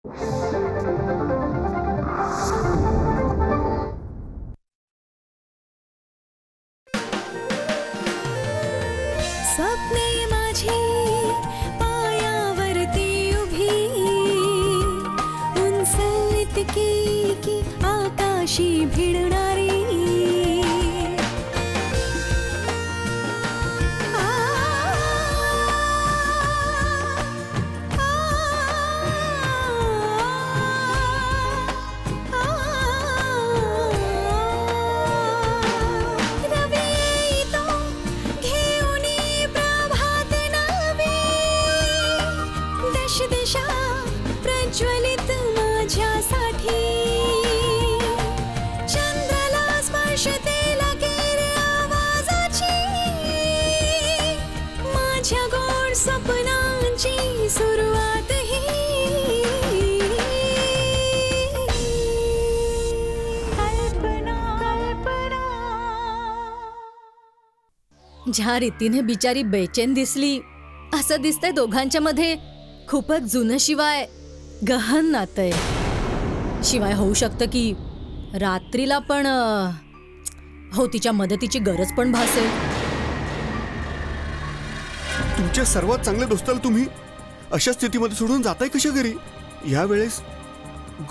स्वप्ने माझी पायावरती उभी, उंच इतकी की आकाशी भिडणारी, प्रज्वलित माझ्यासाठी, चंद्राला स्पर्शते लगेर आवाजाची, माझ्या गोड स्वप्नांची सुरुवात ही। कल्पना कल्पना। ज्या रीतीने बिचारी बेचैन दिसली, असं दिसतंय दोघांच्या मध्ये खूपच जुनं शिवाय गहन नातं आहे। शिवाय होऊ शकतं की रात्रीला पण हो तिच्या मदतीची गरज पण भासेल। तुमच्या सर्वात चांगल्या दोस्ताला तुम्ही अशा स्थितीमध्ये सोडून जाताय कशा घरी? या वेळेस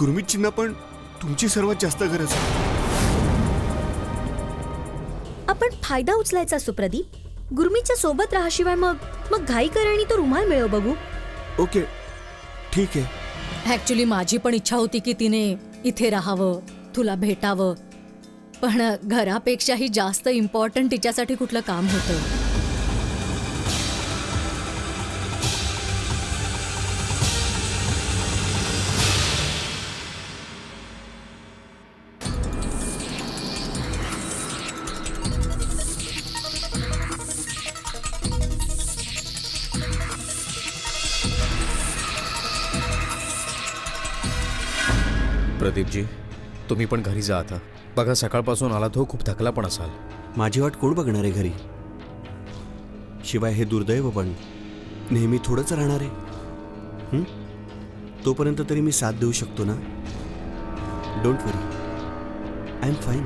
गुरमीतजींना पण तुमची सर्वात जास्त गरज आहे। आपण फायदा उचलायचा सुप्रदीप। गुरमीतच्या सोबत राहाशिवाय मग घाई करणी तो रुमाल मिळव बघू। ओके ठीक आहे। ऍक्च्युली माझी पण इच्छा होती की तिने इथे राहावं, तुला भेटावं, पण घरापेक्षाही जास्त इम्पॉर्टंट तिच्यासाठी कुठलं काम होतं। प्रदीपजी, तुम्ही पण घरी जा आता। बघा सकाळपासून आला तो खूप थकला पण असाल। माझी वाट कोण बघणार आहे घरी? शिवाय हे दुर्दैव पण नेहमी थोडंच राहणार आहे। तोपर्यंत तरी मी साथ देऊ शकतो ना। Don't worry, I am fine.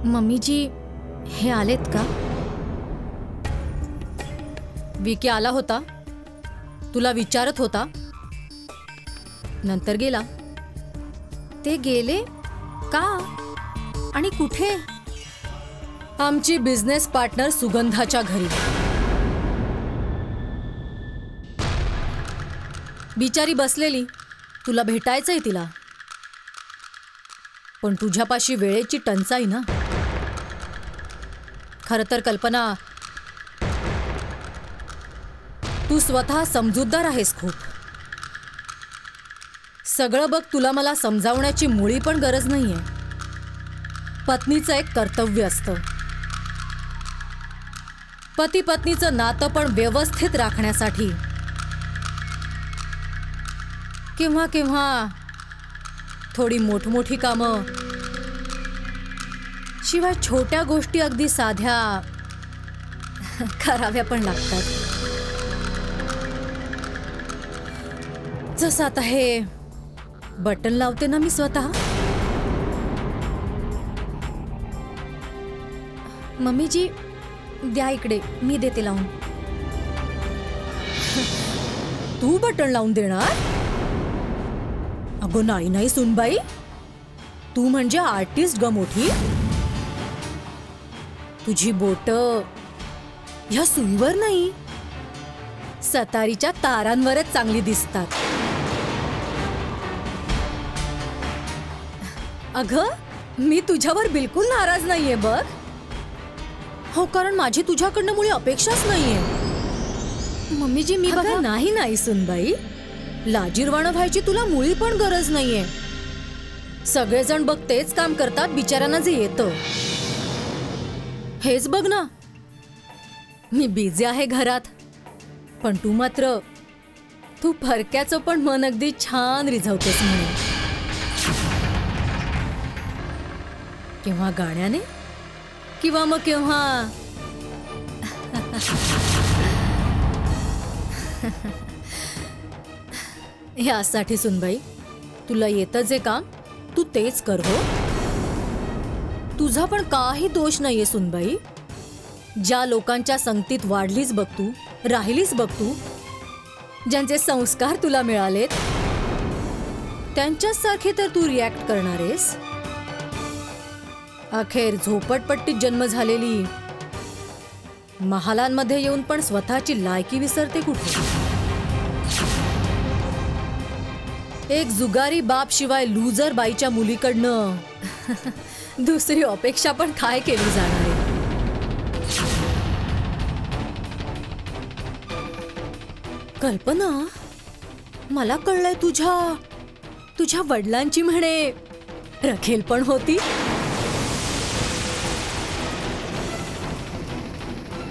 Mummy ji हे आलेत का? विकी आला होता, तुला विचारत होता, नंतर गेला। ते गेले का आणि कुठे? आमची बिझनेस पार्टनर सुगंधाच्या घरी। बिचारी बसलेली, तुला भेटायचंय तिला, पण तुझ्यापाशी वेळेची टंचाई ना। खरं तर कल्पना, तू स्वतः समजूतदार आहेस खूप। सगळं बघ, तुला मला समजावण्याची मुळी पण गरज नाहीये। पत्नीचं एक कर्तव्य असतं, पती पत्नीचं नातं पण व्यवस्थित राखण्यासाठी किंवा किंवा थोडी मोठमोठी कामं, शिवाय छोट्या गोष्टी अगदी साध्या कराव्या पण लागतात। जसं आता हे बटन लावते ना मी स्वतः। मम्मी जी, द्या इकडे, मी देते लावून. तू बटन लावून देणार? अगो नाही नाही सुनबाई, तू म्हणजे आर्टिस्ट ग मोठी. तुझी बोट ह्या सुईवर नाही, सतारीच्या तारांवरच चांगली दिसतात. अगं, मी तुझ्यावर बिलकुल नाराज नाहीये बघ. हो, कारण माझी तुझ्याकडनं मुळी अपेक्षाच नाहीये. मम्मीजी मी बघा. नाही नाही सुनबाई, लाजीरवाणं व्हायची तुला मुळी पण गरज नाहीये. सगळेजण बघ तेच काम करतात बिचाऱ्यांना जे येतं. हेच बघ ना, मी बिझी आहे घरात, पण तू मात्र तू फरक्याचं पण मन अगदी छान रिझवतेस म्हणे. केव्हा गाण्याने किंवा मग केव्हा यासाठी सुनबाई, तुला येतं जे काम तू तेच कर. हो, तुझा पण काही दोष नाहीये सुनबाई. ज्या लोकांच्या संगतीत वाढलीस बघ तू, राहिलीस बघ तू, ज्यांचे संस्कार तुला मिळालेत, त्यांच्याच सारखे तर तू रिॲक्ट करणारेस. अखेर झोपडपट्टीत जन्म झालेली महालांमध्ये येऊन पण स्वतःची लायकी विसरते कुठे. एक जुगारी बाप शिवाय लूजर बाईच्या मुलीकडनं दुसरी अपेक्षा पण काय केली जाणार आहे. कल्पना, मला कळलंय तुझ्या वडिलांची म्हणे रखेल पण होती.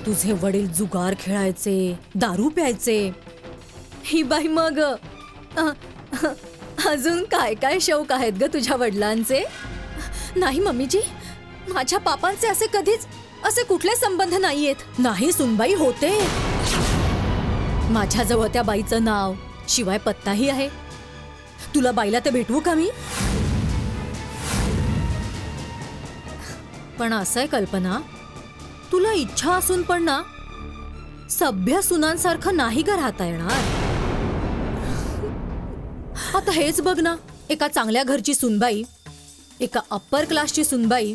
तुझे वडील जुगार खेळायचे, दारू प्यायचे. ही बाई मग अजून काय काय शौक आहेत ग तुझ्या वडिलांचे? नाही मम्मीजी, माझ्या पापांचे असे कुठले संबंध नाहीयेत. नाही सुनबाई, होते. माझ्याजवळ त्या बाईचं नाव शिवाय पत्ताही आहे. तुला बाईला ते भेटवू का मी? पण असं आहे कल्पना, तुला इच्छा असून पण ना सभ्य सुनांसारखं नाही का राहता येणार. आता हेच बघ ना, एका चांगल्या घरची सुनबाई, एका अप्पर क्लासची सुनबाई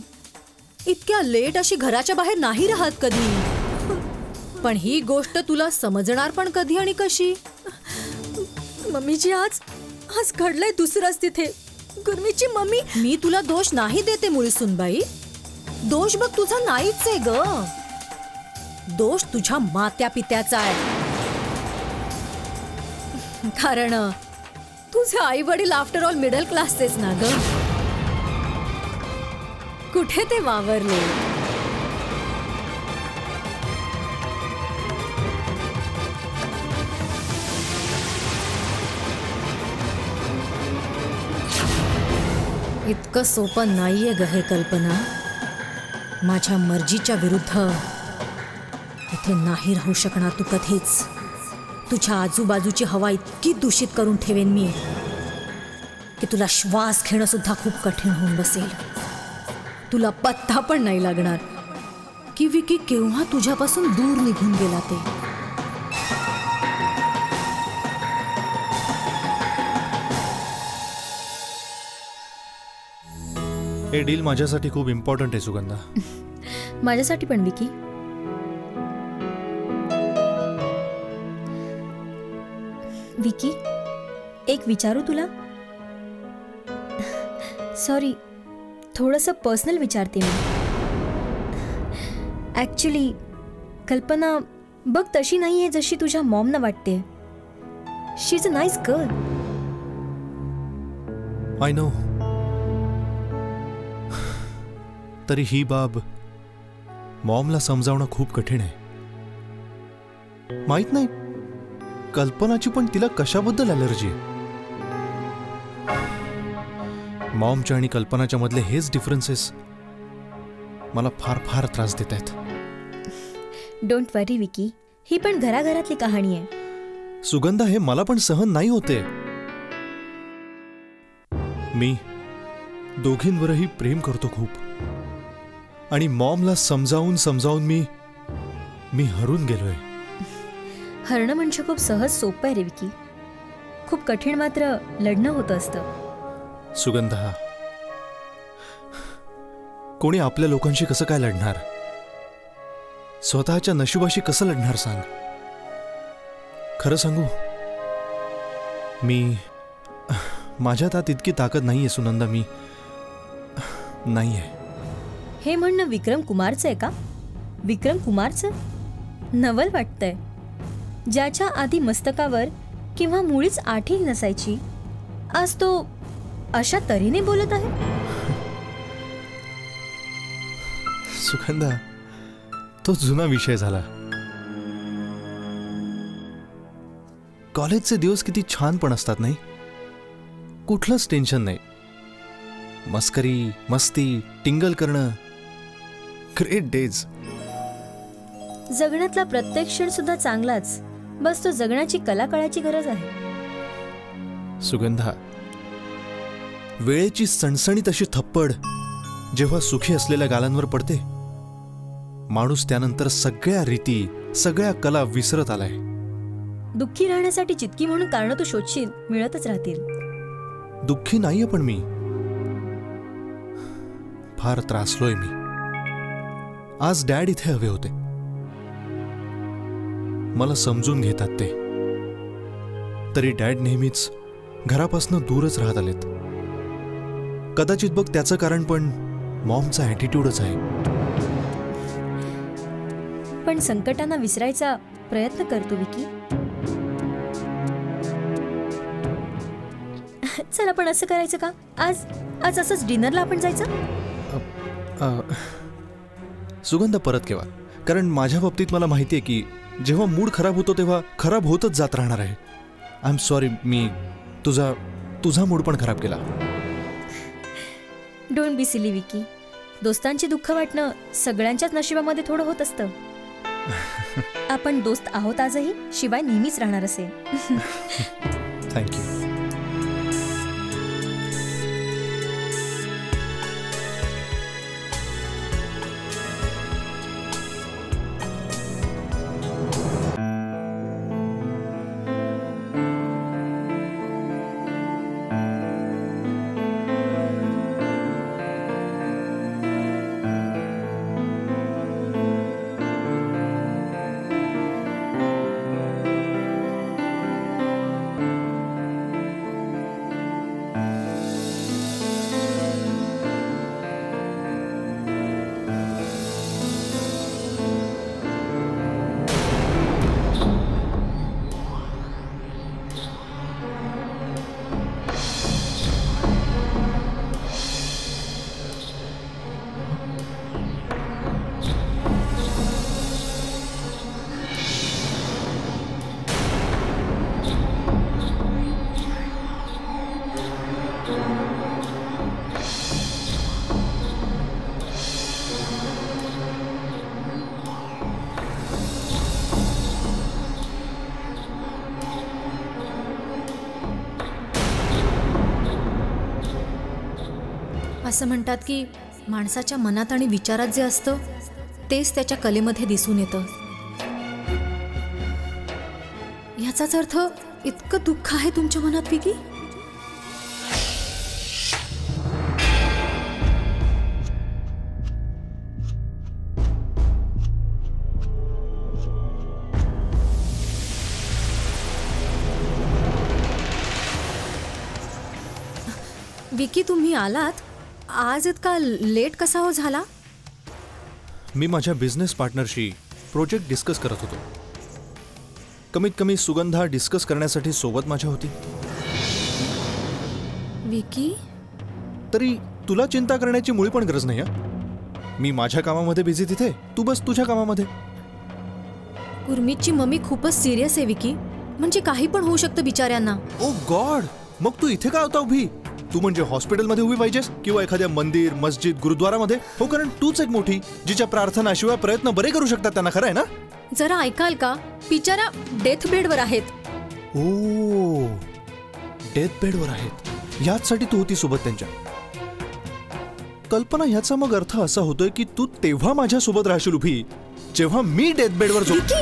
इतक्या लेट अशी घराच्या बाहेर नाही राहत कधी. पण ही गोष्ट तुला समजणार पण कधी आणि कशी? मम्मीजी, आज घडलंय दुसरंच तिथे. गुरमीची मम्मी. मी तुला दोष नाही देते मुळी सुनबाई, दोष बघ तुझा नाहीच आहे ग. दोष तुझ्या मात्या पित्याचा आहे. कारण तुझे आई वडील आफ्टर ऑल मिडल क्लासचेच ना ग. कुठे ते वावरले. इतकं सोपं नाहीये ग हे कल्पना. माझ्या मर्जीच्या विरुद्ध इथे नाही राहू शकणार तू कधीच. तुझ्या आजूबाजूची हवा इतकी दूषित करून ठेवेन मी की तुला श्वास घेणं सुद्धा खूप कठीण होऊन बसेल. तुला पत्ता पण नाही लागणार की विकी केव्हा तुझ्यापासून दूर निघून गेला ते. हे डील माझ्यासाठी खूप इम्पॉर्टंट आहे सुगंधा. माझ्यासाठी पण विकी. विकी, एक विचारू तुला? सॉरी, थोडंसं पर्सनल विचारते मी. ॲक्च्युली कल्पना बघ तशी नाही आहे जशी तुझ्या मॉमना वाटते. She is a nice girl. I know. तरी ही बाब मॉमला समजावणं खूप कठीण आहे. माहित नाही कल्पनाची पण तिला कशाबद्दल अलर्जी आहे. मॉमच्या आणि कल्पनाच्या मधले हेच डिफरन्सेस मला फार फार त्रास देत आहेत. डोंट वरी विकी, ही पण घराघरातली कहाणी आहे. सुगंधा, हे मला पण सहन नाही होते. मी दोघींवरही प्रेम करतो खूप, आणि मॉमला समजावून मी मी हरून गेलोय. हरणं म्हणजे खूप सहज सोपं आहे रे विकी. खूप कठीण मात्र लढणं होतं असतं. सुगंधा, कोणी आपल्या लोकांशी कसं काय लढणार? स्वतःच्या नशिबाशी कसं लढणार सांग? खरं सांगू, माझ्यात आत इतकी ताकद नाहीये सुनंदा. मी नाहीये. हे म्हणणं विक्रम कुमारचं आहे का? विक्रम कुमारचं? नवल वाटतंय. ज्याच्या आधी मस्तकावर किंवा मुळीच आठही नसायची, आज तो अशा तऱ्हेने बोलत आहे. सुगंधा, तो जुना विषय झाला. कॉलेजचे दिवस किती छान पण असतात नाही? कुठलंच टेन्शन नाही. मस्करी, मस्ती, टिंगल करणं, ग्रेट डेज. जगण्यातला प्रत्येक क्षण सुद्धा चांगलाच. बस तो जगण्याची कला कळायची गरज आहे. सुगंधा, वेळेची सणसणीत अशी थप्पड जेव्हा सुखी असलेल्या गालांवर पडते, माणूस त्यानंतर सगळ्या रीती, सगळ्या कला विसरत आलाय. दुःखी राहण्यासाठी जितकी म्हणून कारण तू शोधशील, मिळतच राहतील. दुःखी नाहीये पण मी. फार त्रासलोय मी. आज डॅड इथे हवे होते. मला समजून घेतात ते. तरी डॅड नेहमीच घरापासून दूरच राहत आलेत. कदाचित बघ त्याचं कारण पण मॉमचा ॲटिट्यूडच आहे. पण संकटांना विसरायचा प्रयत्न करतो विकी. चल आपण असं करायचं का? आज असंच डिनरला आपण जायचं. सुगंध परत केव्हा? कारण माझ्या बाबतीत मला माहिती आहे की जेव्हा मूड खराब होतो तेव्हा खराब होतच जात राहणार आहे. आय एम सॉरी, मी तुझा मूड पण खराब केला. Don't be silly Vicky. दोस्तांची दुःख वाटणं सगळ्यांच्याच नशिबामध्ये थोडं होत असतं. आपण दोस्त आहोत आजही, शिवाय नेहमीच राहणार असेल. थँक्यू. असं म्हणतात की माणसाच्या मनात आणि विचारात जे असतं तेच त्याच्या कलेमध्ये दिसून येतं. याचाच अर्थ इतकं दुःख आहे तुमच्या मनात विकी? विकी, तुम्ही आलात आज? इतका लेट कसा हो झाला? मी माझ्या बिझनेस पार्टनरशी प्रोजेक्ट डिस्कस करत होतो. कमीत कमी सुगंधा डिस्कस करण्यासाठी सोबत माझ्या होती. विकी, तरी तुला चिंता करण्याची मुळी पण गरज नाही. मी माझ्या कामामध्ये बिझी, तिथे तू बस तुझ्या कामामध्ये. गुरमीतची मम्मी खूपच सिरियस आहे विकी. म्हणजे काही पण होऊ शकतं बिचाऱ्यांना. ओ गॉड, मग तू इथे का होता उभी? तू म्हणजे हॉस्पिटलमध्ये उभी पाहिजेस किंवा एखाद्या मंदिर, मस्जिद, गुरुद्वारामध्ये? हो, कारण तूच एक मोठी जिच्या प्रार्थनाशिवाय प्रयत्न बरे करू शकतात त्यांना. खरं आहे ना? जरा ऐकाल का? बिचारा डेथ बेडवर आहेत. ओ, डेथ बेडवर आहेत. याचसाठी तू होती सोबत त्यांच्या. कल्पना, ह्याचा मग अर्थ असा होतोय की तू तेव्हा माझ्या सोबत राहशील उभी जेव्हा मी डेथ बेडवर झोप विकी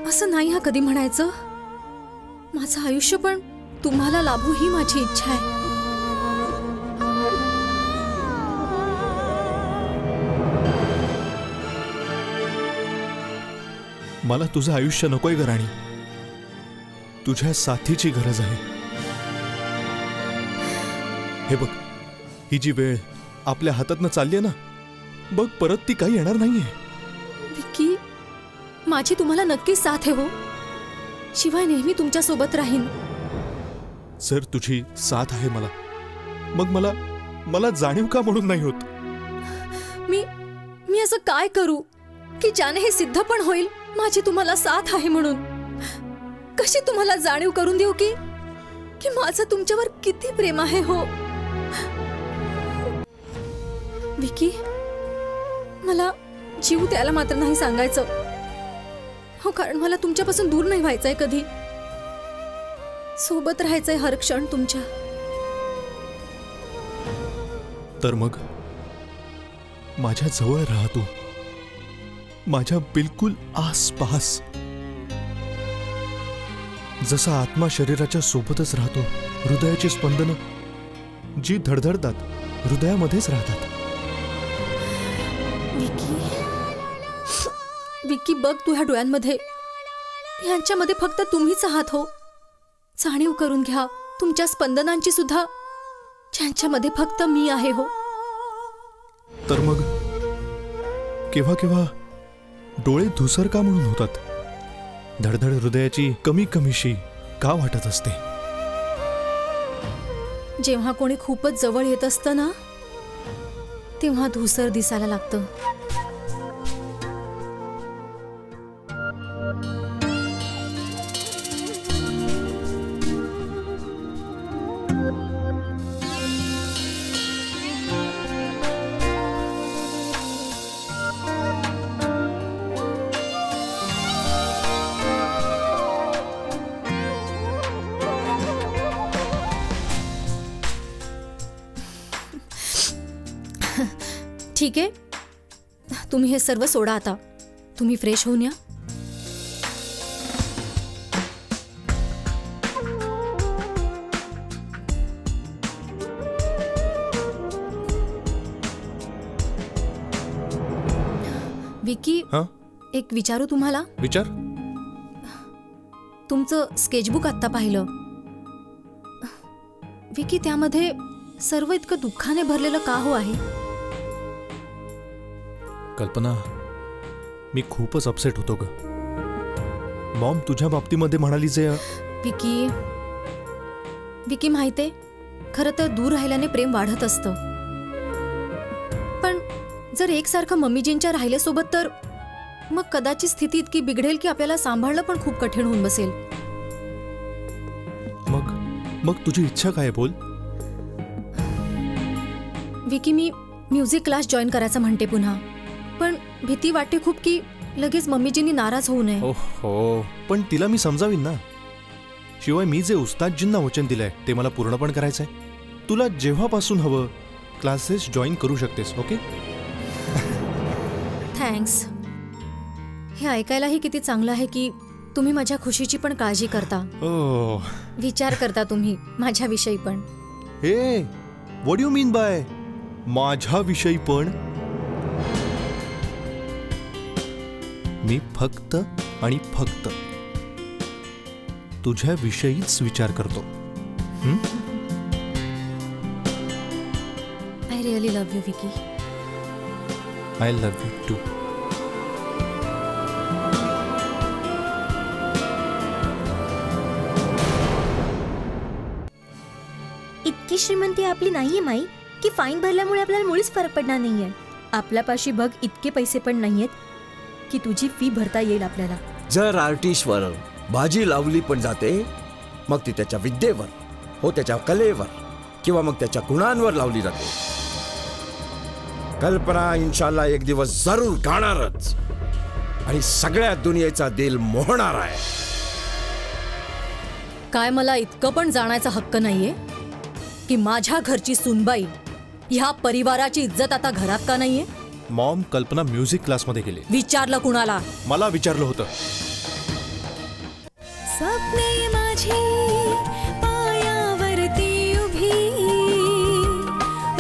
असं नाही हा कधी म्हणायचं. माझं आयुष्य पण तुम्हाला लाभू ही माझी इच्छा आहे. मला तुझं आयुष्य नकोय ग राणी. तुझ्या साथीची गरज आहे. हे बघ, ही जी वेळ आपल्या हातातनं चालली आहे ना, बघ परत ती काही येणार नाहीये. विकी, माझी तुम्हाला नक्कीच साथ आहे हो. शिवाय नेहमी तुमच्या सोबत राहीन. जर तुझी साथ आहे मला, मग मला जाणीव का म्हणून नाही होत? मी असं काय करू की ज्याने हे सिद्ध पण होईल माझी तुम्हाला साथ आहे म्हणून? कशी तुम्हाला जाणीव करून देऊ की माझं तुमच्यावर किती प्रेम आहे हो? विकी, मला जीव द्यायला मात्र नाही सांगायचं हो, कारण मला तुमच्यापासून दूर नाही व्हायचंय कधी. सोबत राहायचंय हर क्षण तुमच्या. तर मग माझ्या जवळ राहा तू, माझ्या बिलकुल आसपास. जसा आत्मा शरीराच्या सोबतच राहतो, हृदयाची स्पंदनं जी धडधडतात हृदयामध्येच राहतात. विकी, बघ तू ह्या डोळ्यांमध्ये, ह्यांच्यामध्ये फक्त तुम्हीच आहात हो. जाणीव करून घ्या तुमच्या स्पंदनांची सुद्धा, ज्यांच्यामध्ये फक्त मी आहे हो. तर मग केव्हा केव्हा डोळे धुसर का म्हणून होतात? धडधड हृदयाची कमी कमीशी का वाटत असते? जेव्हा कोणी खूपच जवळ येत असतं ना, तेव्हा धुसर दिसायला लागतं. ठीक आहे, तुम्ही हे सर्व सोडा आता. तुम्ही फ्रेश होऊन या. विकी, एक विचारू तुम्हाला? विचार. तुमचं स्केचबुक आत्ता पाहिलं विकी, त्यामध्ये सर्व इतकं दुःखाने भरलेलं का हो आहे? कल्पना, मी खूपच अपसेट होतो ग. मॉम तुझ्या बाबतीमध्ये म्हणाली जे विकी माहितीये, खरं तर दूर राहिल्याने प्रेम वाढत असतं. पण जर एकसारखं मम्मीजींच्या राहिल्यासोबत तर मग कदाचित स्थिती इतकी बिघडेल की आपल्याला सांभाळणं पण खूप कठीण होऊन बसेल. मग तुझी इच्छा काय? बोल. विकी, मी म्युझिक क्लास जॉईन करायचं म्हणते पुन्हा, पण भीती वाटते खूप की लगेच मम्मीजींनी नाराज होऊ नये. हो, पण तिला मी समजावीन ना. शिवाय मी जे उस्तादजींना वचन दिलंय ते मला पूर्ण पण करायचंय. तुला जेव्हापासून हवं क्लासेस जॉईन करू शकतेस. ओके? थँक्स. हे ऐकायलाही किती चांगलं आहे की तुम्ही माझ्या खुशीची पण काळजी करता. विचार करता तुम्ही माझ्याविषयी पण. हे व्हॉट यू मीन बाय माझ्याविषयी पण? मी फक्त आणि फक्त तुझ्याविषयीच विचार करतो. I really love you Vicky. I love you too. इतकी श्रीमंती आपली नाहीये माई की फाईन भरल्यामुळे आपल्याला मुळीच फरक पडणार नाहीये. आपल्यापाशी बघ इतके पैसे पण नाहीयेत की तुझी फी भरता येईल आपल्याला. जर आर्टिस्टवर बाजी लावली पण जाते, मग ती त्याच्या विद्येवर, हो त्याच्या कलेवर, किंवा मग त्याच्या गुणांवर लावली जाते. कल्पना इंशाल्लाह एक दिवस जरूर गाणारच आणि सगळ्या दुनियेचा दिल मोहणार आहे. काय मला इतकं पण जाणायचा हक्क नाहीये की माझ्या घरची सूनबाई ह्या परिवाराची इज्जत आता घरात का नाहीये? मॉम, कल्पना म्युझिक क्लासमध्ये गेली. विचारलं कुणाला? मला विचारलं होतं. स्वप्ने माझी पायावरती उभी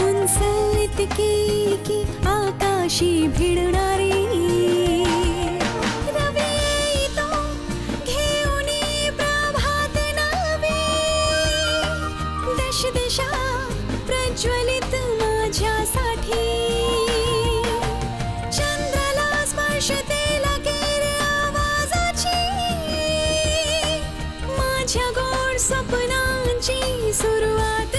उंच इतकी की आकाशी भिडणारी रवी येतो घेऊन प्रभात नवी दश दिशा प्रज्वलित माझ्यासाठी चंद्राला स्पर्शते लागेल आवाजाची माझ्या गोड स्वप्नांची सुरुवात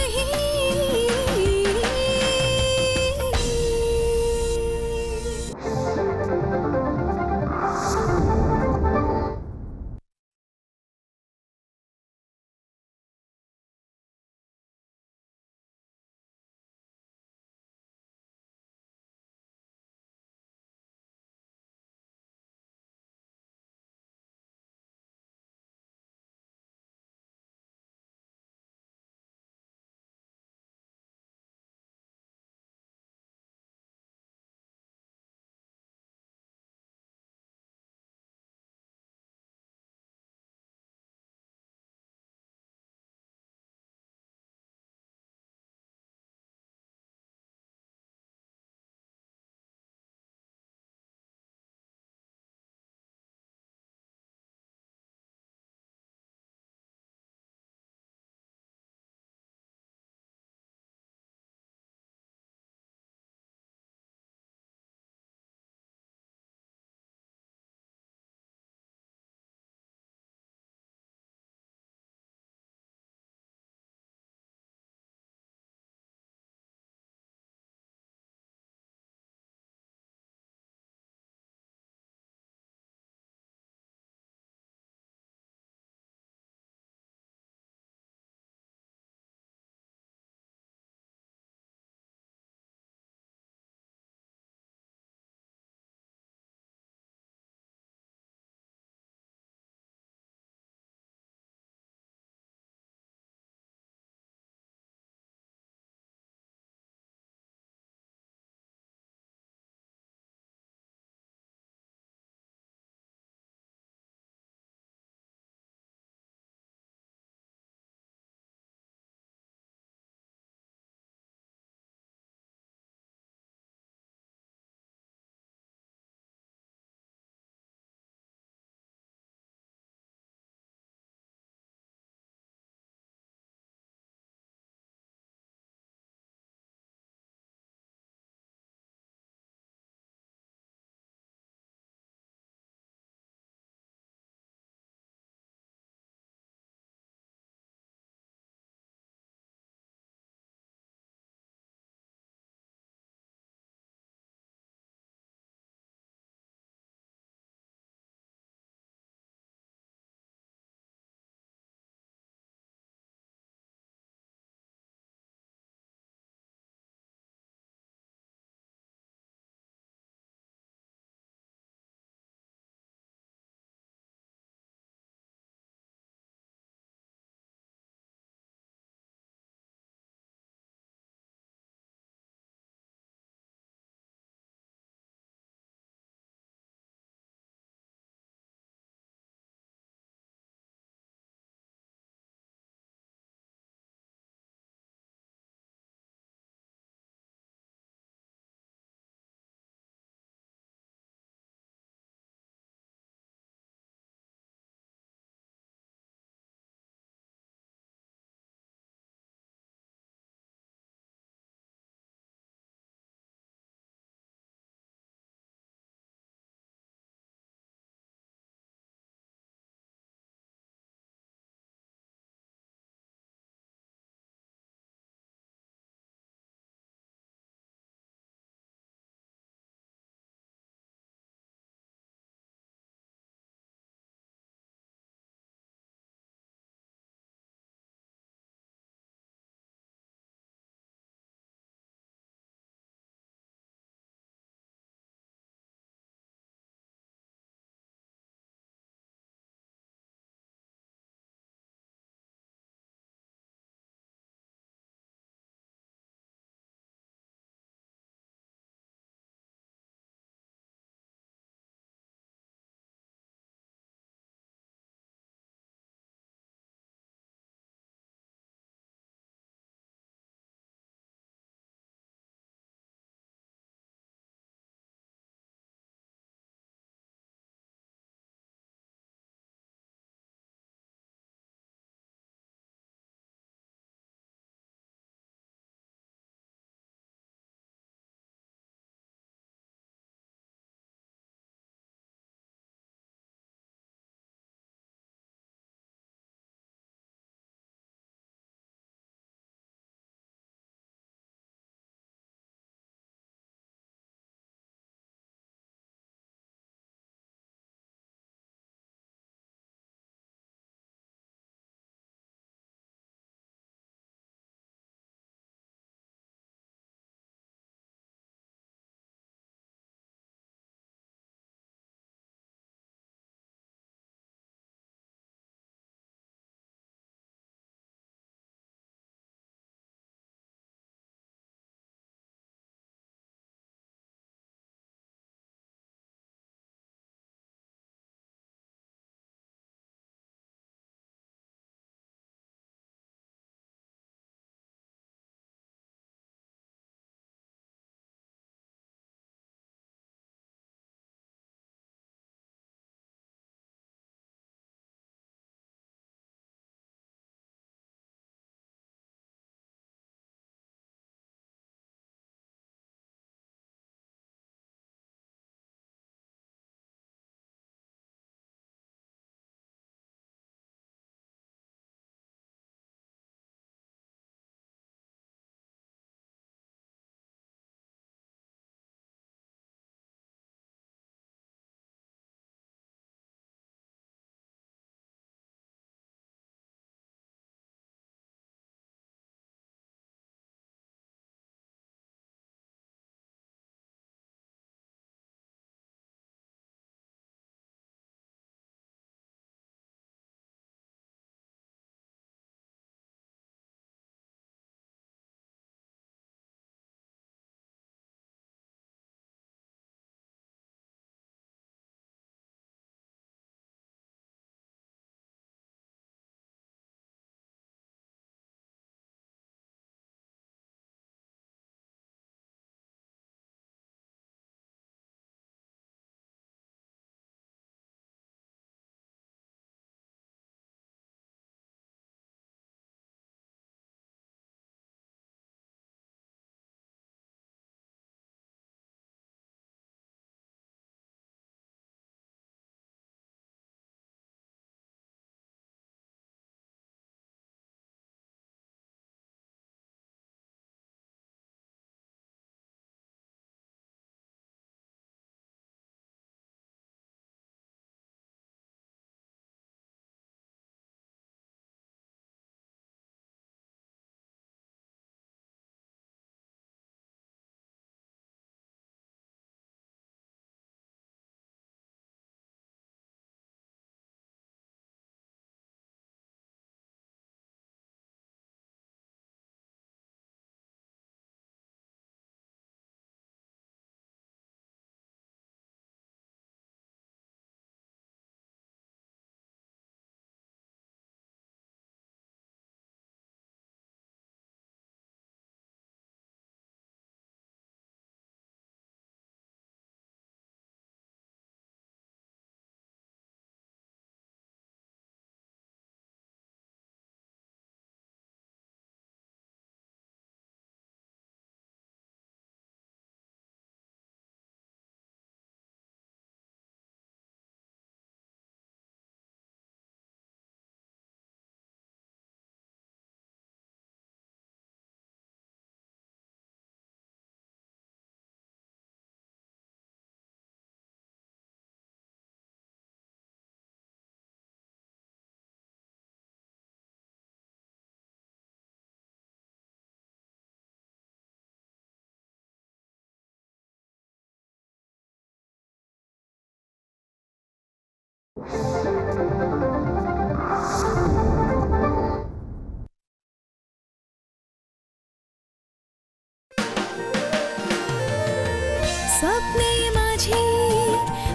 स्वप्ने माझी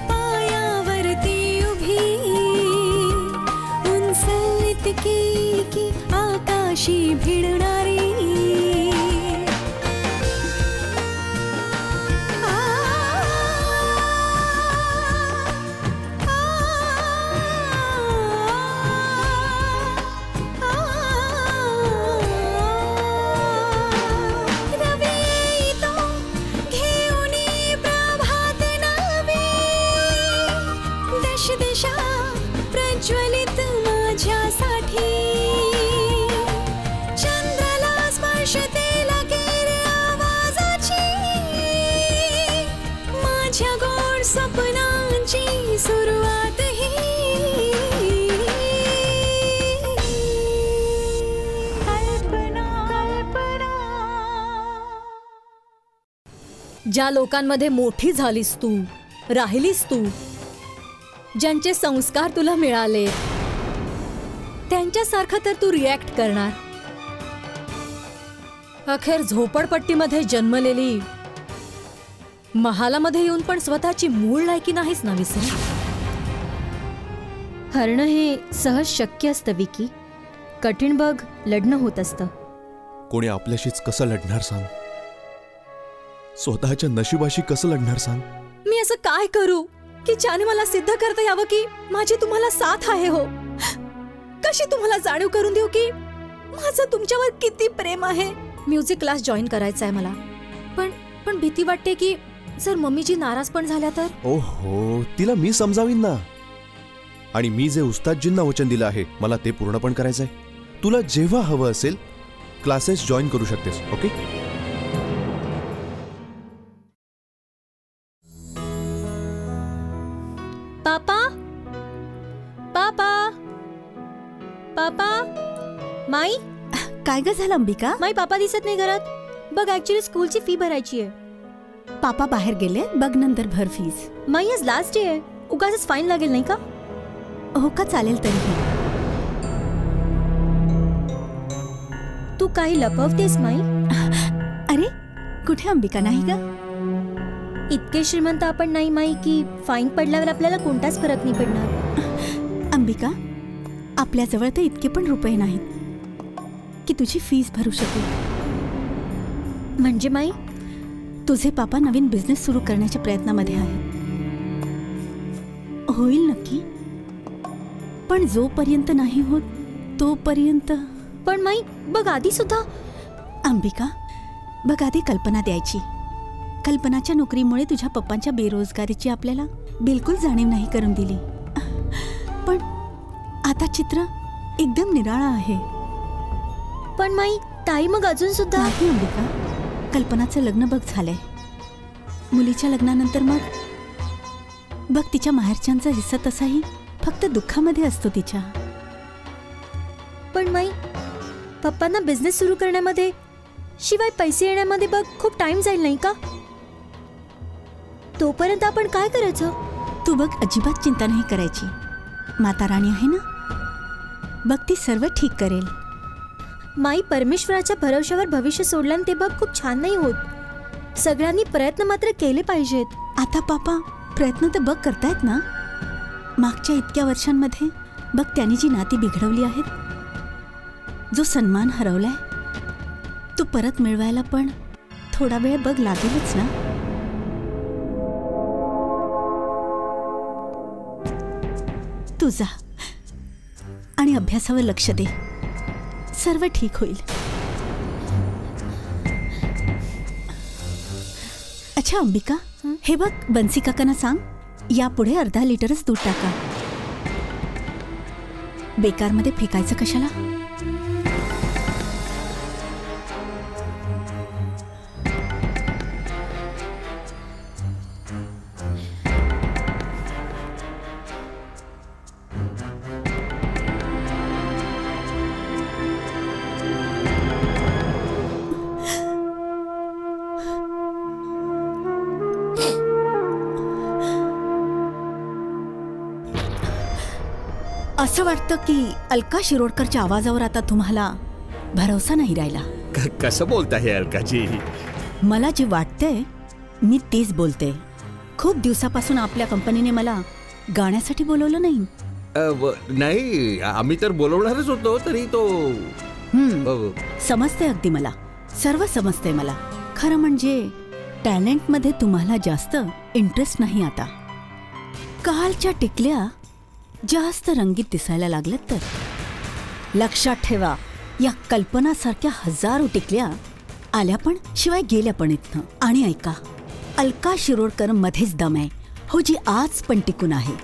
पायावरती उभी उंच इतकी की आकाशी भिडणारी आ, आ, आ, रवी येतो घेऊन प्रभात नवी दश दिशा प्रज्वलित माझ्यासाठी चंद्राला स्पर्शते लागेल आवाजाची माझ्या गोड स्वप्नांची सुरुवात ही कल्पना कल्पना ज्या लोकांमध्ये मोठी झालीस तू, राहिलीस तू, ज्यांचे संस्कार तुला मिळाले त्यांच्यासारखं तर तू रिॲक्ट करणार. अखेर झोपडपट्टीमध्ये जन्मलेली महालामध्ये येऊन पण स्वतःची मूळ लायकी नाहीच ना विसरली. हरणं हे सहज शक्य असतं विकी. कठीण बघ लढणं होत असतं. कोणी आपल्याशीच कसं लढणार सांग? स्वतःच्या नशिबाशी कसं लढणार सांग? मी असं काय करू की ज्याने मला सिद्ध करता यावं की माझी तुम्हाला साथ आहे हो? कशी तुम्हाला जाणीव करून देऊ की माझं तुमच्यावर किती प्रेम आहे? म्युझिक क्लास जॉईन करायचा आहे मला, पण भीती वाटते की जर मम्मीजी नाराज पण झाल्या तर. ओहो, तिला मी समजावीन ना. आणि मी जे उस्तादजींना वचन दिलं आहे मला ते पूर्ण पण करायचंय. तुला जेव्हा हवं असेल क्लासेस जॉईन करू शकतेस. ओके? पापा पापा पापा माई काय ग झालं अंबिका? माई पापा दिसत नाही घरात. बघ ऍक्च्युली स्कूलची फी भरायची आहे. पापा बाहेर गेले, बघ नंतर भर फीस. माई आज लास्ट डे आहे. उगाचच फाईन लागेल नाही का? हो का, चालेल तरीही. तू काही लपवतेस माई? अरे कुठे अंबिका, नाही ग. इतके श्रीमंत आपण नाही माई की फाईन पडल्यावर आपल्याला कोणताच फरक नाही पडणार. अंबिका, आपल्याजवळ तर इतके पण रुपये नाहीत की तुझी फीस भरू शकू. म्हणजे माई तुझे पापा नवीन बिझनेस सुरू करण्याच्या प्रयत्नामध्ये आहेत. होईल नक्की, पण जोपर्यंत नाही होत तोपर्यंत. पण माई बघ आधी सुद्धा. अंबिका बघ, आधी कल्पना द्यायची. कल्पनाच्या नोकरीमुळे तुझ्या पप्पांच्या बेरोजगारीची आपल्याला बिलकुल जाणीव नाही करून दिली. पण आता चित्र एकदम निराळं आहे. पण माई ताई मग अजून सुद्धा. नाही अंबिका, कल्पनाचं लग्न बघ झालंय. मुलीच्या लग्नानंतर मग बघ तिच्या माहेरच्यांचा हिस्सा तसाही फक्त दुःखामध्ये असतो तिच्या. पण माई पप्पांना बिझनेस सुरू करण्यामध्ये शिवाय पैसे येण्यामध्ये बघ खूप टाइम जाईल नाही का? तोपर्यंत आपण काय करायचं? तू बघ अजिबात चिंता नाही करायची. माता राणी आहे ना, बघ ती सर्व ठीक करेल. माई परमेश्वराच्या भरवशावर भविष्य सोडल्याने ते बघ खूप छान नाही होत. सगळ्यांनी प्रयत्न मात्र केले पाहिजेत. आता पापा प्रयत्न तर बघ करतायत ना. मागच्या इतक्या वर्षांमध्ये बघ त्यांनी जी नाती बिघडवली आहेत, जो सन्मान हरवलाय, तो परत मिळवायला पण थोडा वेळ बघ लागेलच ना. तू जा आणि अभ्यासावर लक्ष दे, सर्व ठीक होईल. अच्छा अंबिका, हे बघ बन्सी काकांना सांग यापुढे अर्धा लिटरच दूध टाका. बेकारमध्ये फेकायचं कशाला. असं वाटतं की अलका शिरोडकरच्या आवाजावर आता तुम्हाला भरोसा नाही राहिला. कसं बोलता हे अलकाजी? मला जे वाटतंय मी तेच बोलते. खूप दिवसापासून आपल्या कंपनीने मला गाण्यासाठी बोलवलं नाही. नाही, आम्ही तर बोलवणारच होतो, तरी तो समजते अगदी, मला सर्व समजते. मला खरं म्हणजे टॅलेंटमध्ये तुम्हाला जास्त इंटरेस्ट नाही आता. कालच्या टिकल्या जास्त रंगीत दिसायला लागल्यात तर लक्षात ठेवा, या कल्पनासारख्या हजारो टिकल्या आल्या पण शिवाय गेल्या पण इथनं. आणि ऐका, अलका शिरोडकर मध्येच दम आहे हो, जी आज पण टिकून आहे,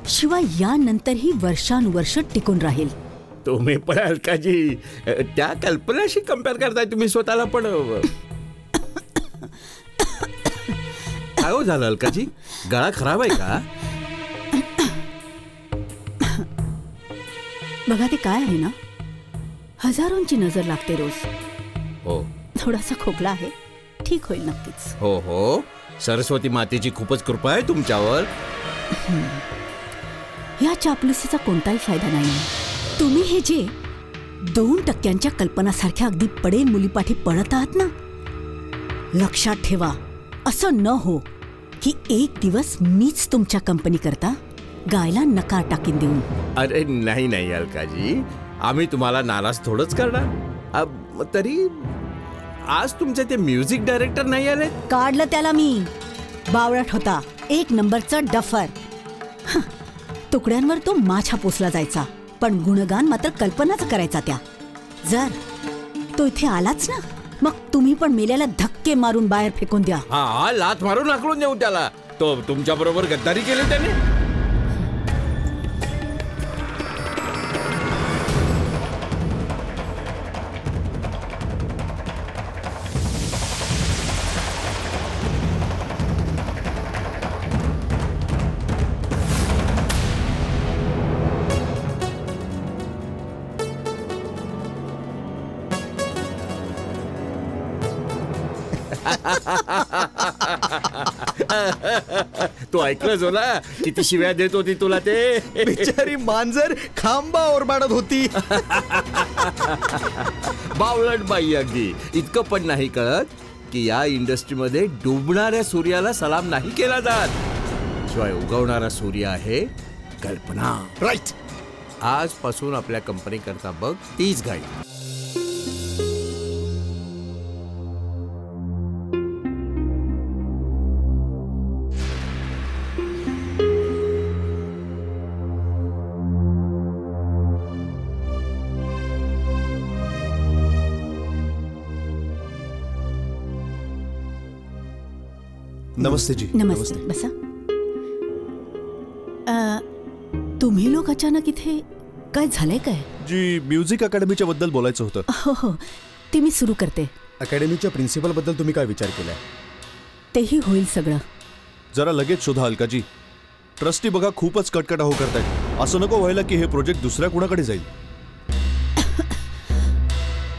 शिवाय यानंतरही वर्षानुवर्ष टिकून राहील. तुम्ही पण अलकाजी त्या कल्पनाशी कम्पेअर करताय तुम्ही स्वतःला पण. काय हो झालं अलकाजी? गळा खराब आहे का? बघा ते काय आहे ना, हजारोंची नजर लागते रोज. हो, थोडासा खोकला आहे, ठीक होईल नक्कीच. हो हो, सरस्वती मातेची खूपच कृपा आहे तुमच्यावर. या चापलुसीचा कोणताही फायदा नाही. तुम्ही हे जे 2% कल्पनासारख्या अगदी पडेल मुलीपाठी पडत आहात ना, लक्षात ठेवा, असं न हो की एक दिवस मीच तुमच्या कंपनी करता गायला नकार टाकीन देऊन. अरे नाही नाही अलकाजी, आम्ही तुम्हाला नाराज थोडंच करणार. तरी आज तुमचे ते म्युझिक डायरेक्टर नाही आले? काढलं त्याला मी. बावळट होता, एक नंबरचा डफर. तुकड्यांवर तो माछा पोसला जायचा, पण गुणगान मात्र कल्पनाच करायचा त्या. जर तो इथे आलाच ना, मग तुम्ही पण मेल्याला धक्के मारून बाहेर फेकून द्या. हा, लाथ मारून हाकलून देऊ त्याला. तो तुमच्या बरोबर गद्दारी केली त्याने. तू ऐकलं जोला, किती शिव्या देत होती तुला ते. बिचारी मांजर खांबा ओरबाडत होती. बावळट बाई अगदी. इतकं पण नाही कळत की या इंडस्ट्रीमध्ये डुबणाऱ्या सूर्याला सलाम नाही केला जात, शिवाय उगवणारा सूर्य आहे कल्पना. राईट. आजपासून आपल्या कंपनी करता बघ तीच गाई. नमस्ते जी. नमस्ते, बसा. तुम्ही लोक अचानक इथे, काय झालंय काय? जी, म्युझिक अकॅडमीच्या बद्दल बोलायचं होतं. हो हो, ते मी सुरू करते. अकॅडमीच्या प्रिन्सिपल बद्दल तुम्ही काय विचार केलाय? तेही होईल सगळं. जरा लगेच शोधा अलकाजी. ट्रस्टी बघा खूपच कटकटाहो करतायत. असं नको व्हायला की हे प्रोजेक्ट दुसऱ्या कुणाकडे जाईल.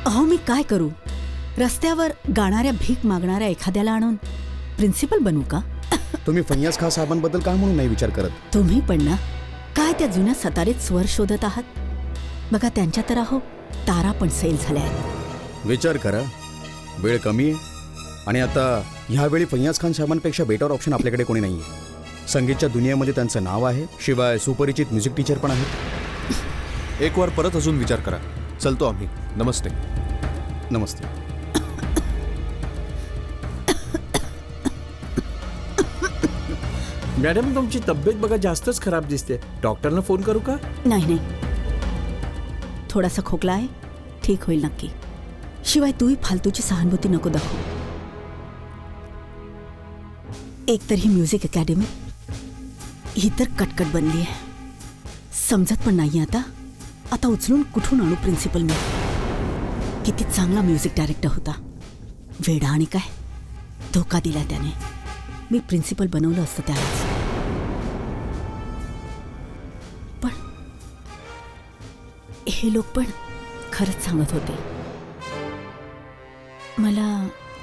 अहो, मी काय करू? रस्त्यावर गाणाऱ्या भीक मागणाऱ्या एखाद्याला आणून प्रिन्सिपल बनू का? तुम्ही फय्याज खान साहेबांबद्दल काय म्हणून नाही विचार करत? तुम्ही पण ना, काय त्या जुन्या सतारीत स्वर शोधत आहात? बघा, त्यांच्या तर अहो तारा पण सैल झाल्या आहेत. विचार करा, वेळ कमी आहे आणि आता ह्यावेळी फय्याज खान साहेबांपेक्षा बेटर ऑप्शन आपल्याकडे कोणी नाही आहे. संगीतच्या दुनियेमध्ये त्यांचं नाव आहे, शिवाय सुपरिचित म्युझिक टीचर पण आहेत. एक वार परत अजून विचार करा. चलतो आम्ही. नमस्ते. नमस्ते. मॅडम, तुमची तब्येत बघा जास्तच खराब दिसते. डॉक्टरना फोन करू का? नाही नाही, थोडासा खोकला आहे, ठीक होईल नक्की. शिवाय तूही फालतूची सहानुभूती नको दाखवू. एक तर ही म्युझिक अकॅडमी, ही तर कटकट बनली आहे. समजत पण नाही आता उचलून कुठून आणू प्रिन्सिपल मी. किती चांगला म्युझिक डायरेक्टर होता, वेडा आणि काय धोका दिला त्याने. मी प्रिन्सिपल बनवलं असतं त्यालाच. पण हे लोक पण खरंच सांगत होते, मला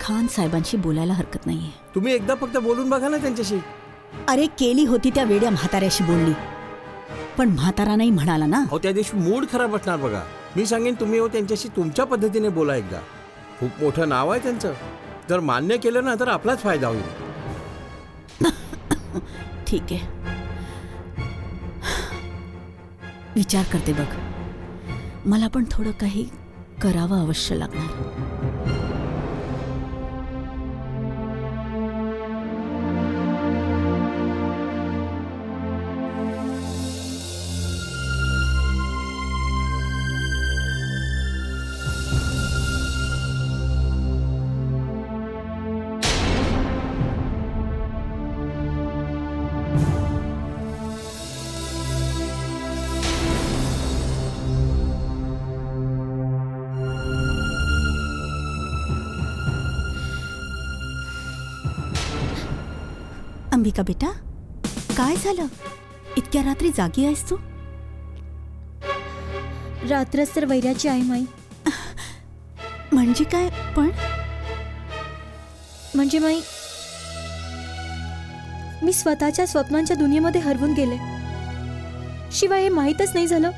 खान साहेबांशी बोलायला हरकत नाहीये. तुम्ही एकदा फक्त बोलून बघा ना त्यांच्याशी. अरे, केली होती त्या वेड्या म्हाताऱ्याशी बोलणी. पण म्हातारा नाही म्हणाला ना. अहो त्या दिवशी मूड खराब असणार बघा. मी सांगेन तुम्ही हो त्यांच्याशी तुमच्या पद्धतीने बोला एकदा. खूप मोठं नाव आहे त्यांचं. जर मान्य केलं ना तर आपलाच फायदा होईल. ठीक आहे, विचार करते बघ. मला पण थोडं काही करावं अवश्य लागणार. अंबिका बेटा, काय झालं? इतक्या रात्री जागी आहेस तू? रात्रच तर वैराची आहे माई. म्हणजे काय पण? म्हणजे माई, मी स्वतःच्या स्वप्नांच्या दुनियेमध्ये हरवून गेले. शिवाय हे माहीतच नाही झालं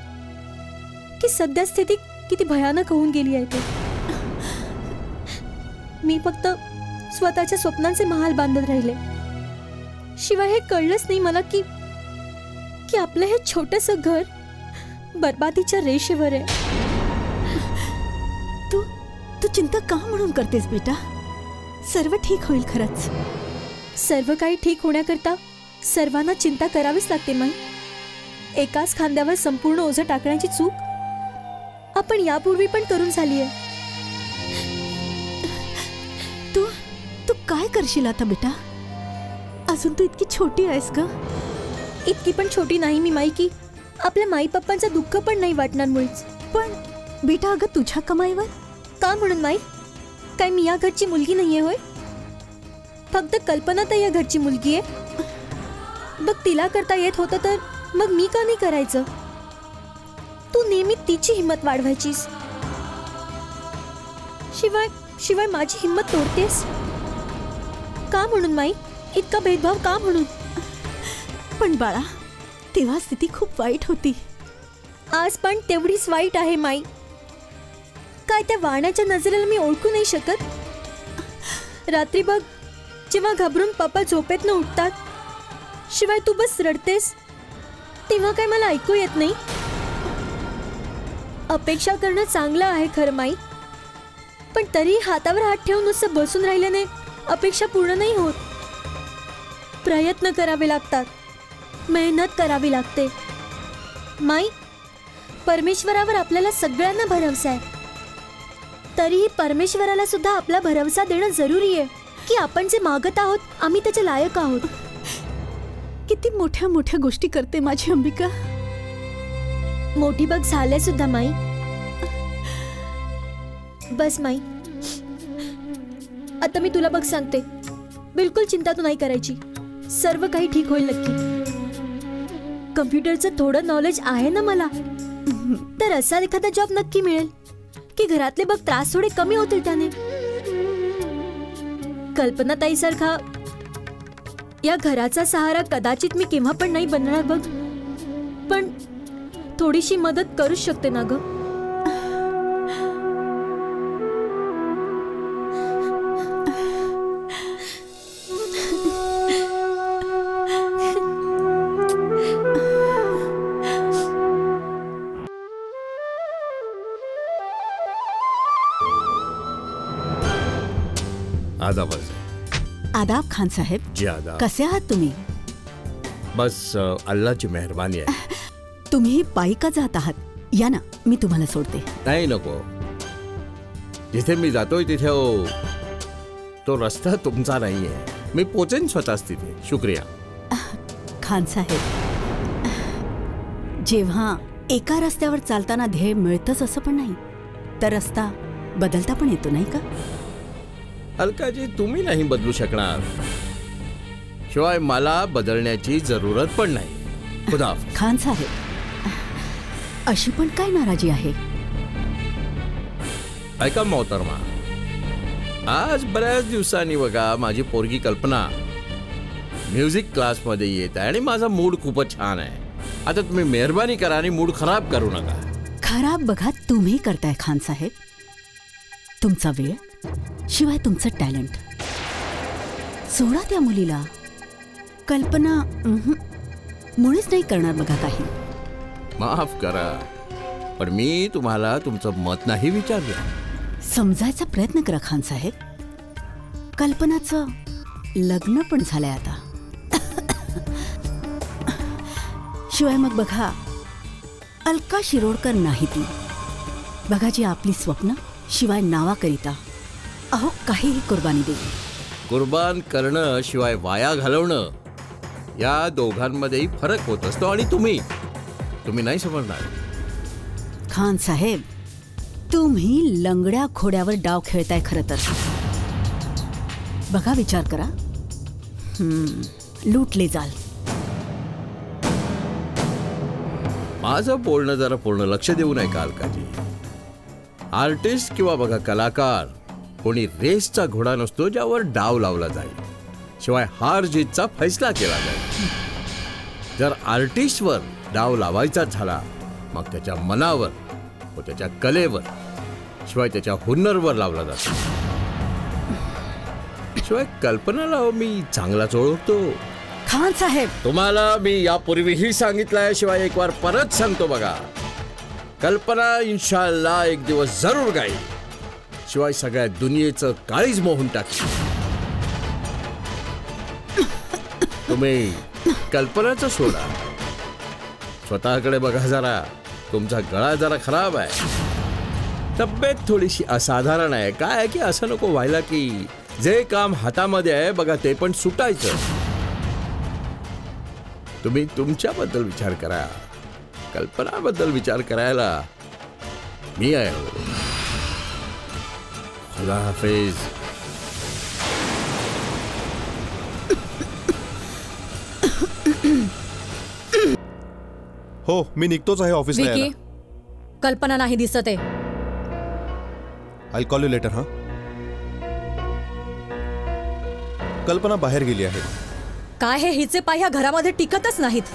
की सध्या स्थिती किती भयानक होऊन गेली आहे ते. मी फक्त स्वतःच्या स्वप्नांचे महाल बांधत राहिले. शिवाय हे कळलंच नाही मला की आपलं हे छोटंसं घर बर्बादीच्या रेषेवर आहे. तू चिंता का म्हणून करतेस बेटा? सर्व ठीक होईल खरंच. सर्व काही ठीक होण्याकरता सर्वांना चिंता करावीच लागते माई. एकाच खांद्यावर संपूर्ण ओझं टाकण्याची चूक आपण यापूर्वी पण करून झाली आहे. तू काय करशील आता बेटा? अजून तू इतकी छोटी आहेस का? इतकी पण छोटी नाही मी माई की आपल्या माई पप्पांचं दुःख पण नाही वाटणार मुळीच. पण बेटा, अगं तुझ्या कमाईवर का म्हणून माई? काय मी या घरची मुलगी नाहीये होय? फक्त कल्पना तर या घरची मुलगी आहे. बघ, तिला करता येत होतं तर मग मी का नाही करायचं? तू नेहमी तिची हिंमत वाढवायचीस. शिवाय माझी हिंमत तोडतेस का म्हणून माई? इतका भेदभाव का म्हणून? पण बाळा, तेव्हा स्थिती खूप वाईट होती. आज पण तेवढीच वाईट आहे माई. काय त्या वाण्याच्या नजरेला मी ओळखू नाही शकत? रात्री बघ, जेव्हा घाबरून पप्पा झोपेतनं उठतात, शिवाय तू बस रडतेस, तेव्हा काय मला ऐकू येत नाही? अपेक्षा करणं चांगलं आहे खरं माई, पण तरी हातावर हात ठेवून नुसतं बसून राहिल्याने अपेक्षा पूर्ण नाही होत. प्रयत्न करावे लागतात, मेहनत करावी लागते. माई, परमेश्वरावर आपल्याला सगळ्यांना भरवसा आहे. तरीही परमेश्वराला सुद्धा आपला भरवसा देणं जरुरी आहे की आपण जे मागत आहोत आम्ही त्याचे लायक आहोत. किती मोठ्या मोठ्या गोष्टी करते माझी अंबिका. मोठी बघ झाले सुद्धा माई. बस माई, आता मी तुला बघ सांगते, बिलकुल चिंता तू नाही करायची. सर्व काही ठीक होईल नक्की. कम्प्युटरचं थोडं नॉलेज आहे ना मला, तर असा एखादा जॉब नक्की मिळेल की घरातले बघ त्रास थोडे कमी होतील त्याने. कल्पनाताईसारखा या घराचा सहारा कदाचित मी केव्हा पण नाही बनणार बघ, पण थोडीशी मदत करूच शकते ना ग. आदाब. आदाब खान साहेब. जी आदाब. कसे आहात तुम्ही? बस अल्लाची मेहरबानी आहे. तुम्ही पायी का जात आहात? या ना, मी तुम्हाला सोडते. नाही नको, जिथे मी जातोय तिथे तो रस्ता तुमचा नाहीये. मी पोचेन स्वतःच तिथे. शुक्रिया. खान साहेब, जेव्हा एका रस्त्यावर चालताना ध्येय मिळतच असं पण नाही, तर रस्ता बदलता पण येतो नाही का? अलकाजी, तुम्ही नाही बदलू शकणार, शिवाय मला बदलण्याची जरूरत पण नाही. खुदा हाफिज. खान साहेब, अशी पण काय नाराजी आहे? ऐका मोहतरमा, आज बऱ्याच दिवसांनी बघा माझी पोरगी कल्पना म्युझिक क्लासमध्ये येत आहे आणि माझा मूड खूपच छान आहे. आता तुम्ही मेहरबानी करा आणि मूड खराब करू नका. खराब बघा तुम्ही करताय खान साहेब. तुमचा वेळ शिवाय तुमचं टॅलेंट. सोडा त्या मुलीला. कल्पना मुळीच नाही करणार बघा काही. माफ करा, पण मी तुम्हाला तुमचं मत नाही विचारलं. समजायचा प्रयत्न करा खान साहेब. कल्पनाचं लग्न पण झालंय आता. शिवाय मग बघा, अलका शिरोडकर नाही ती. बघा जी आपली स्वप्न शिवाय नावाकरिता अहो काहीही कुर्बानी देईल. कुर्बान करणं शिवाय वाया घालवणं या दोघांमध्येही फरक होत असतो आणि तुम्ही नाही समजणार. खान साहेब, तुम्ही लंगड्या घोड्यावर डाव खेळताय खरं तर. बघा विचार करा, लुटले जाल. माझं बोलणं जरा पूर्ण लक्ष देऊ नये का अलकाजी. आर्टिस्ट किंवा बघा कलाकार कोणी रेसचा घोडा नसतो ज्यावर डाव लावला जाईल. शिवाय हार जीतचा फैसला केला जाईल. जर आर्टिस्टवर डाव लावायचाच झाला मग त्याच्या मनावर व त्याच्या कलेवर शिवाय त्याच्या हुन्नरवर लावला जातो. शिवाय कल्पनाला मी चांगलाच ओळखतो. खान साहेब, तुम्हाला मी यापूर्वीही सांगितलंय, शिवाय एक वार परत सांगतो बघा. कल्पना इन्शाअल्लाह एक दिवस जरूर गाईल. शिवाय सगळ्या दुनियेचं काळीज मोहून टाकेल. तुम्ही कल्पनाचं सोडा, स्वतःकडे बघा जरा. तुमचा गळा जरा खराब आहे, तब्येत थोडीशी असाधारण आहे. काय आहे की असं नको व्हायला की जे काम हातामध्ये आहे बघा ते पण सुटायचं. तुम्ही तुमच्याबद्दल विचार करा, कल्पनाबद्दल विचार करायला मी आहे. खुदा हाफिज. हो, मी निघतोच आहे ऑफिसला. विकी, कल्पना नाही दिसत आहे. I call you later. हा, कल्पना बाहेर गेली आहे. काय हे हिचे पाय ह्या घरामध्ये टिकतच नाहीत.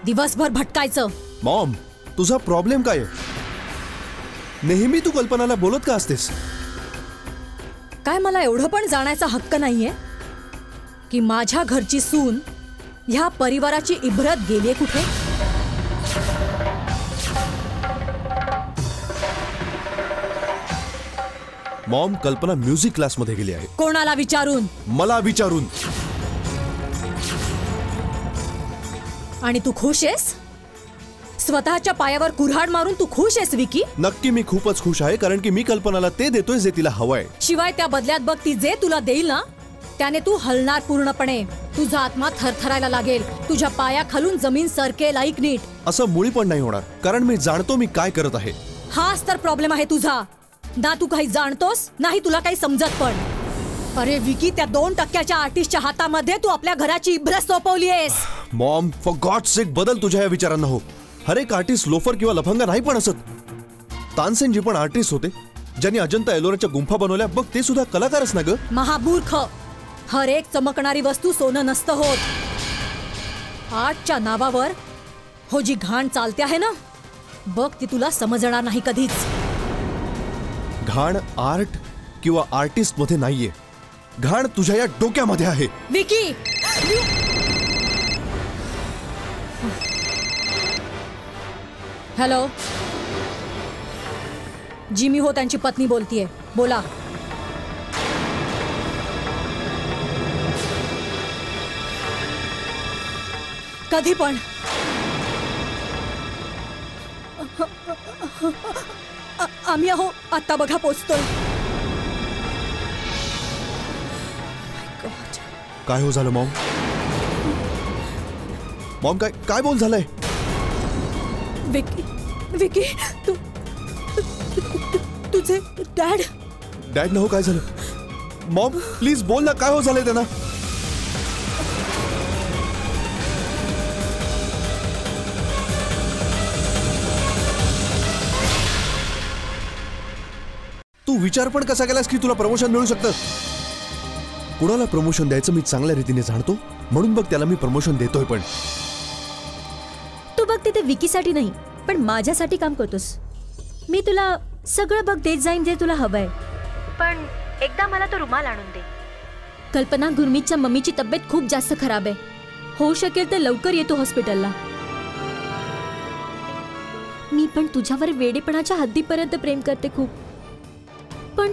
दिवसभर भटकायचं. मॉम, तुझा प्रॉब्लेम काय आहे? नेहमी तू कल्पनाला बोलत का असतेस? काय मला एवढं पण जाण्याचा हक्क नाहीये की माझ्या घरची सून ह्या परिवाराची इब्रत गेलीये कुठे? मॉम, कल्पना म्युझिक क्लासमध्ये गेली आहे. कोणाला विचारून? मला विचारून. आणि तू खुश आहेस? स्वतःच्या पायावर कुऱ्हाड मारून तू खुश आहेस विकी? नक्की मी खूपच खुश आहे, कारण की मी कल्पनाला ते देतोय जे तिला हवंय. शिवाय त्या बदल्यात बघ ती जे तुला देईल ना त्याने तू हलणार पूर्णपणे. तुझा आत्मा थरथरायला लागेल. तुझ्या पायाखालून जमीन सरकेल. ऐक नीट, असं मुळी पण नाही होणार, कारण मी जाणतो मी काय करत आहे. हाच तर प्रॉब्लेम आहे तुझा. ना तू काही जाणतोस नाही तुला काही समजत पण. अरे विकी, त्या 2% आर्टिस्टच्या हातामध्ये तू आपल्या घराची इब्रत सोपवली आहेस. मॉम, फॉर गॉड सेक बदल तुझ्या या विचारांना. हो, हर एक आर्टिस्ट लोफर किंवा लफंगा नाही पण असत. तानसेन जी पण आर्टिस्ट होते, ज्यांनी अजंता एलोराच्या गुंफा बनवल्या. बघ, ते सुद्धा कलाकारच ना ग. महामूर्ख, हर एक चमकणारी वस्तू सोनं नसतं होत. आर्टच्या नावावर हो जी घाण चालते आहे ना, बघ ती तुला समजणार नाही कधीच. घाण आर्ट किंवा आर्टिस्ट मध्ये नाहीये, घाण तुझ्या या डोक्यामध्ये आहे. विकी, हॅलो, जिमी हो त्यांची पत्नी बोलतीये. बोला. कधी पण. आम्ही आहो आता बघा पोचतोय. काय हो झालं मॉम? मॉम, काय काय बोल झालंय? विकी, विकी, तुझे डॅड. डॅड ना हो, काय झालं? मॉम प्लीज बोल ना, काय हो झालंय त्यांना? तू विचार पण कसा केलास की तुला प्रमोशन मिळू शकतं? कुणाला प्रमोशन द्यायचं मी चांगल्या रीतीने जाणतो, म्हणून बघ त्याला मी प्रमोशन देतोय. पण तू बघ ती विकीसाठी नाही पण माझ्यासाठी काम करतोस. मी तुला सगळं बघ देत जाईन जे तुला हवंय, पण एकदा मला तो रुमाल आणून दे. कल्पना, गुरमीतच्या मम्मीची तब्येत खूप जास्त खराब आहे. होऊ शकेल तर लवकर येतो हॉस्पिटलला. मी पण तुझ्यावर वेडेपणाच्या हद्दीपर्यंत प्रेम करते खूप, पण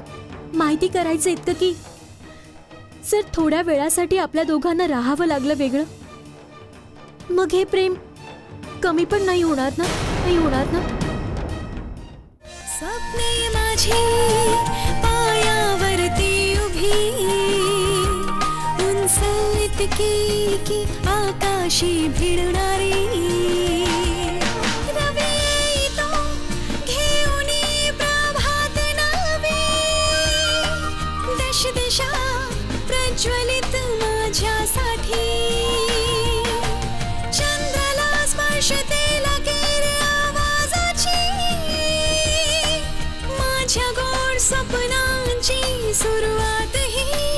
माहिती करायचं इतकं की जर थोड्या वेळासाठी आपल्या दोघांना राहावं लागलं वेगळं, मग हे प्रेम कमी पण नाही होणार ना, नाही होणार ना. स्वप्ने माझी पायावरती उभी, उंच इतकी की आकाशी भिडणारी. रवी येतो घेऊन प्रभात नवी, दश दिशा प्रज्वलित माझ्यासाठी. चंद्राला स्पर्शते लागेल आवाजाची, माझ्या गोड स्वप्नांची सुरुवात ही.